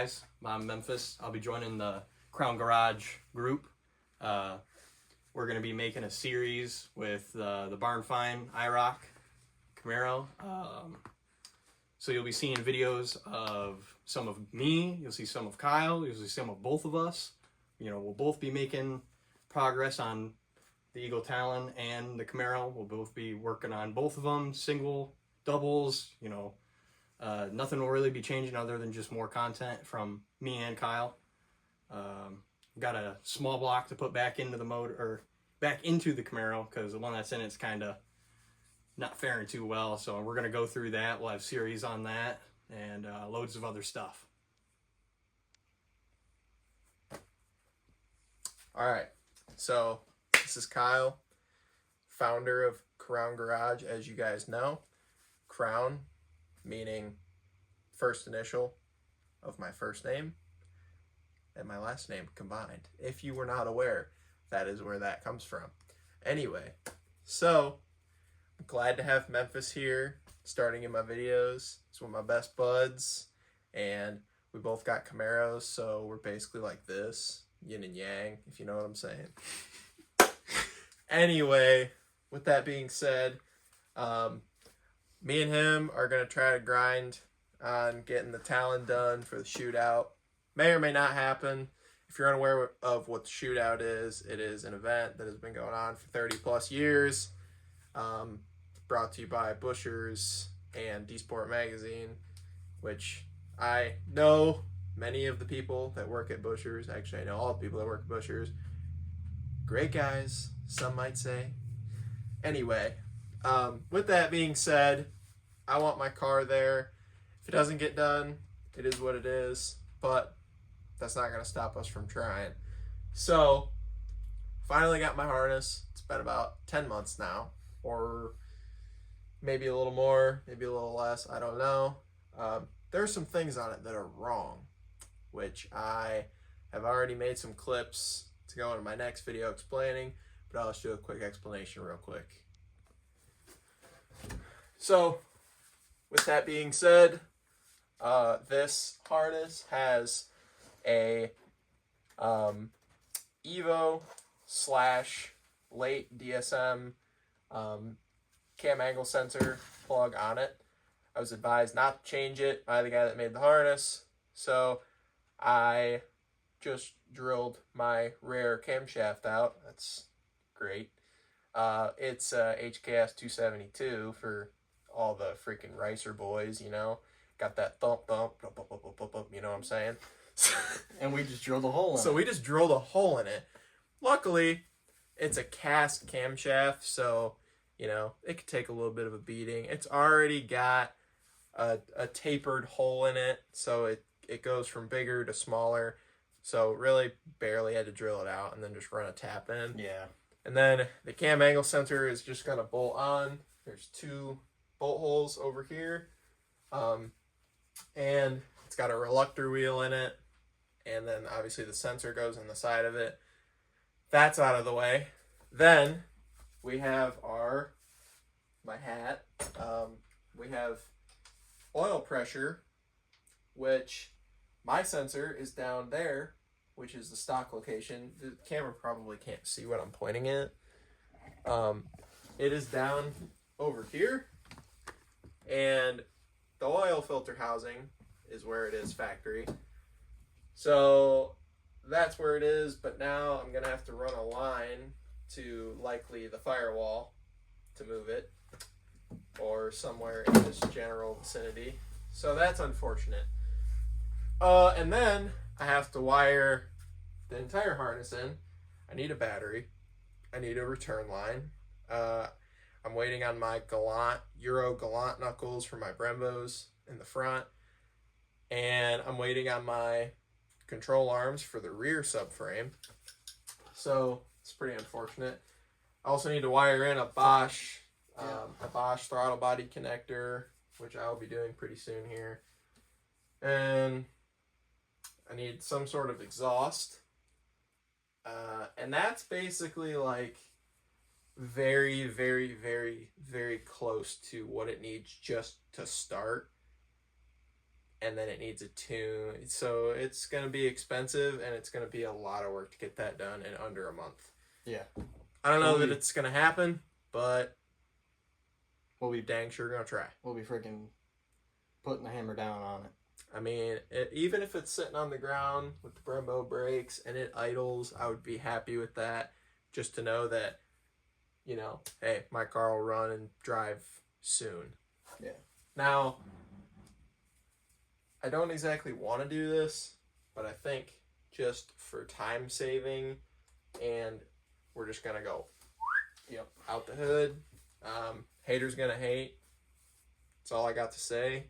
guys, I'm Memphis. I'll be joining the Crown Garage group. We're going to be making a series with the Barn Find IROC Camaro. So you'll be seeing videos of some of me, you'll see some of Kyle, you'll see some of both of us. We'll both be making progress on the Eagle Talon and the Camaro. We'll both be working on both of them, single, doubles, nothing will really be changing other than just more content from me and Kyle. Got a small block to put back into the motor, or back into the Camaro, because the one that's in it's kind of not faring too well. So we're going to go through that. We'll have series on that and loads of other stuff. All right, so this is Kyle, founder of Crown Garage, as you guys know. Crown meaning first initial of my first name and my last name combined. If you were not aware, that is where that comes from. Anyway, so I'm glad to have Memphis here, starting in my videos. He's one of my best buds, and we both got Camaros, so we're basically like this, yin and yang, if you know what I'm saying. Anyway, with that being said, me and him are going to try to grind on getting the Talon done for the Shootout. May or may not happen. If you're unaware of what the Shootout is, it is an event that has been going on for 30 plus years. Brought to you by Bushers and D-Sport Magazine, which I know many of the people that work at Bushers. Actually, I know all the people that work at Bushers. Great guys, some might say. Anyway, with that being said, I want my car there. If it doesn't get done, it is what it is, but that's not going to stop us from trying. So, finally got my harness. It's been about 10 months now, or maybe a little more, maybe a little less, I don't know. There are some things on it that are wrong, which I have already made some clips to go into my next video explaining, but I'll just do a quick explanation real quick. So, with that being said, this harness has a Evo / late DSM cam angle sensor plug on it. I was advised not to change it by the guy that made the harness, so I just drilled my rear camshaft out. That's great. It's HKS 272 for all the freaking Ricer boys, got that thump, you know what I'm saying? And we just drilled a hole in it. So we just drilled a hole in it. Luckily, it's a cast camshaft, so, it could take a little bit of a beating. It's already got a tapered hole in it, so it goes from bigger to smaller. So really barely had to drill it out and then just run a tap in. Yeah. And then the cam angle sensor is just going to bolt on. There's 2 bolt holes over here. And it's got a reluctor wheel in it. And then obviously the sensor goes in the side of it. That's out of the way. Then we have my hat. We have oil pressure, which my sensor is down there, which is the stock location. The camera probably can't see what I'm pointing at. It is down over here, and the oil filter housing is where it is factory. So that's where it is, but now I'm going to have to run a line to likely the firewall to move it, or somewhere in this general vicinity. So that's unfortunate. And then I have to wire the entire harness in. I need a battery. I need a return line. I'm waiting on my Euro Gallant knuckles for my Brembos in the front. And I'm waiting on my control arms for the rear subframe. So it's pretty unfortunate. I also need to wire in a Bosch throttle body connector, which I'll be doing pretty soon here. And I need some sort of exhaust. And that's basically like very, very, very, very close to what it needs just to start. and then it needs a tune. So it's going to be expensive, and it's going to be a lot of work to get that done in under a month. Yeah. I don't know that it's going to happen, but we'll be dang sure going to try. We'll be freaking putting the hammer down on it. I mean, even if it's sitting on the ground with the Brembo brakes and it idles, I would be happy with that. Just to know that, you know, hey, my car will run and drive soon. Yeah. Now, I don't exactly want to do this, but I think just for time saving, and we're just going to go out the hood. Haters going to hate. That's all I got to say.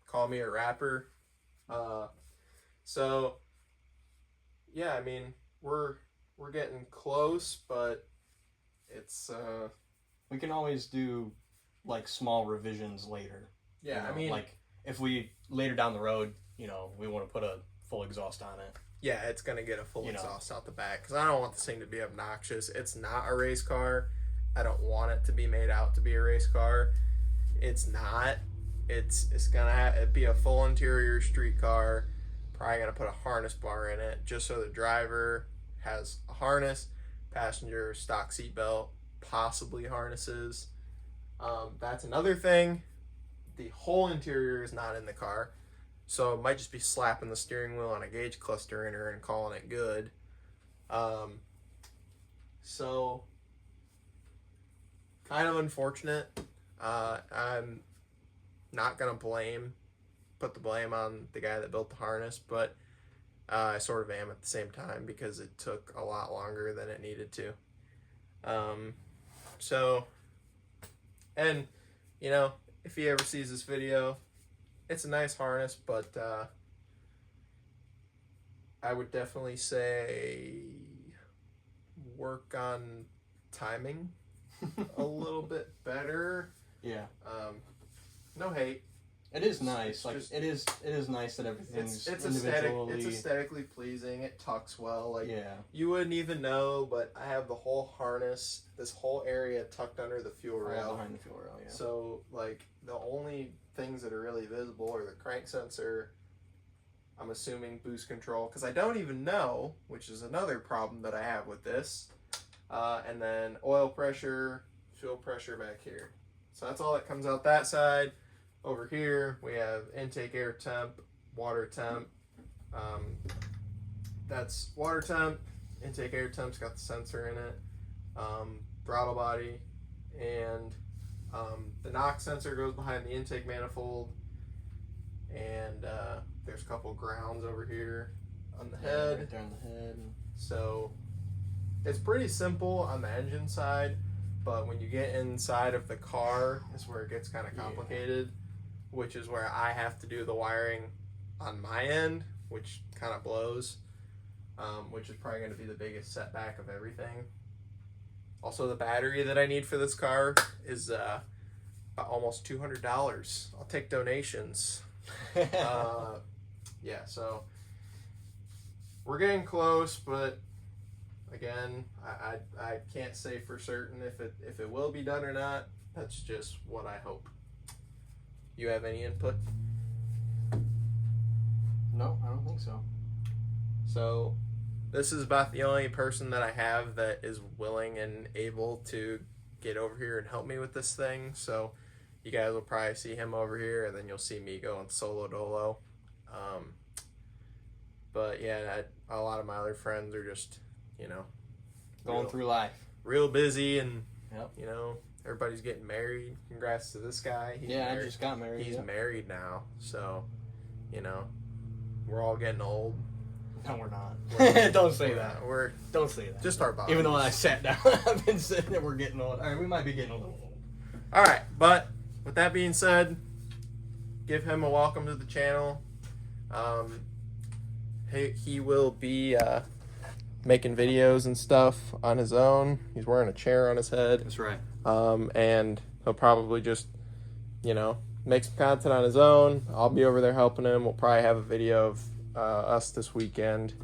Call me a rapper. So, yeah, I mean, we're getting close, but it's... we can always do, like, small revisions later. Yeah, you know, I mean... like, if we, later down the road, you know, we want to put a full exhaust on it. Yeah, it's going to get a full exhaust out the back, because I don't want this thing to be obnoxious. It's not a race car. I don't want it to be made out to be a race car. It's not. It's going to be a full interior street car. Probably going to put a harness bar in it, just so the driver has a harness, passenger stock seatbelt, possibly harnesses. That's another thing. The whole interior is not in the car, so it might just be slapping the steering wheel on a gauge cluster in her and calling it good. So kind of unfortunate. I'm not gonna put the blame on the guy that built the harness, but I sort of am at the same time, because it took a lot longer than it needed to. So, and you know, if he ever sees this video, it's a nice harness, but I would definitely say work on timing a little bit better. Yeah. No hate. It is nice. Like, it is nice that everything's individually... It's aesthetically pleasing. It tucks well. Like, yeah. You wouldn't even know, but I have the whole harness, this whole area tucked under the fuel rail. All behind the fuel rail, yeah. So, like, the only things that are really visible are the crank sensor, I'm assuming boost control, because I don't even know, which is another problem that I have with this, and then oil pressure, fuel pressure back here. So that's all that comes out that side. Over here, we have intake air temp, water temp. That's water temp. Intake air temp's got the sensor in it. Throttle body. And the knock sensor goes behind the intake manifold. And there's a couple grounds over here on the head. Right there on the head. So it's pretty simple on the engine side, but when you get inside of the car is where it gets kind of complicated. Which is where I have to do the wiring on my end, which kind of blows, which is probably going to be the biggest setback of everything. Also, the battery that I need for this car is almost $200. I'll take donations. Yeah, so we're getting close, but again, I can't say for certain if it will be done or not. That's just what I hope. You have any input? No, I don't think so. So, this is about the only person that I have that is willing and able to get over here and help me with this thing. So, you guys will probably see him over here, and then you'll see me going solo dolo. But yeah, a lot of my other friends are just, you know, going through life, real busy, and yep. You know, everybody's getting married. Congrats to this guy. He's married. I just got married. He's married now, so you know, we're all getting old. No, we're not. Don't say that. Don't say that. Just our bodies. Even though I sat down, I've been sitting there. We're getting old. All right, we might be getting a little old. All right, but with that being said, give him a welcome to the channel. He will be making videos and stuff on his own. He's wearing a chair on his head. That's right. And he'll probably just, you know, make some content on his own. I'll be over there helping him. We'll probably have a video of us this weekend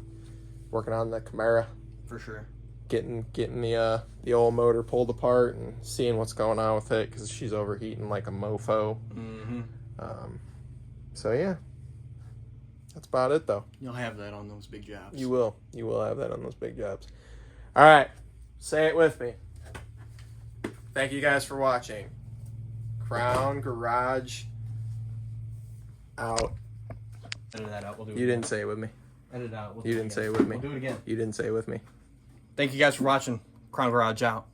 working on the Camaro. For sure. Getting the old motor pulled apart and seeing what's going on with it, because she's overheating like a mofo. Mm-hmm. So yeah, that's about it though. You'll have that on those big jobs. You will have that on those big jobs. All right, say it with me. Thank you guys for watching. Crown Garage out. Edit that out. We'll do it. You didn't say it with me. Edit it out. We'll You do didn't it say again. it with me. We'll do it again. You didn't say it with me. Thank you guys for watching. Crown Garage out.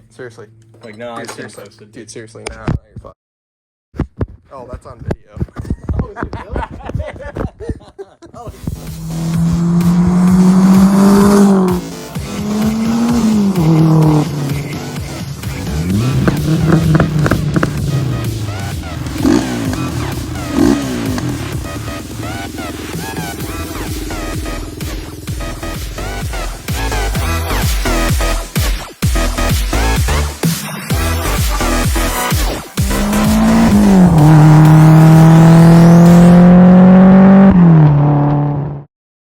Seriously. Like, no, Dude, it's seriously. posted. Dude, seriously. Nah, you're fucked. Oh, that's on video. Oh, is it really?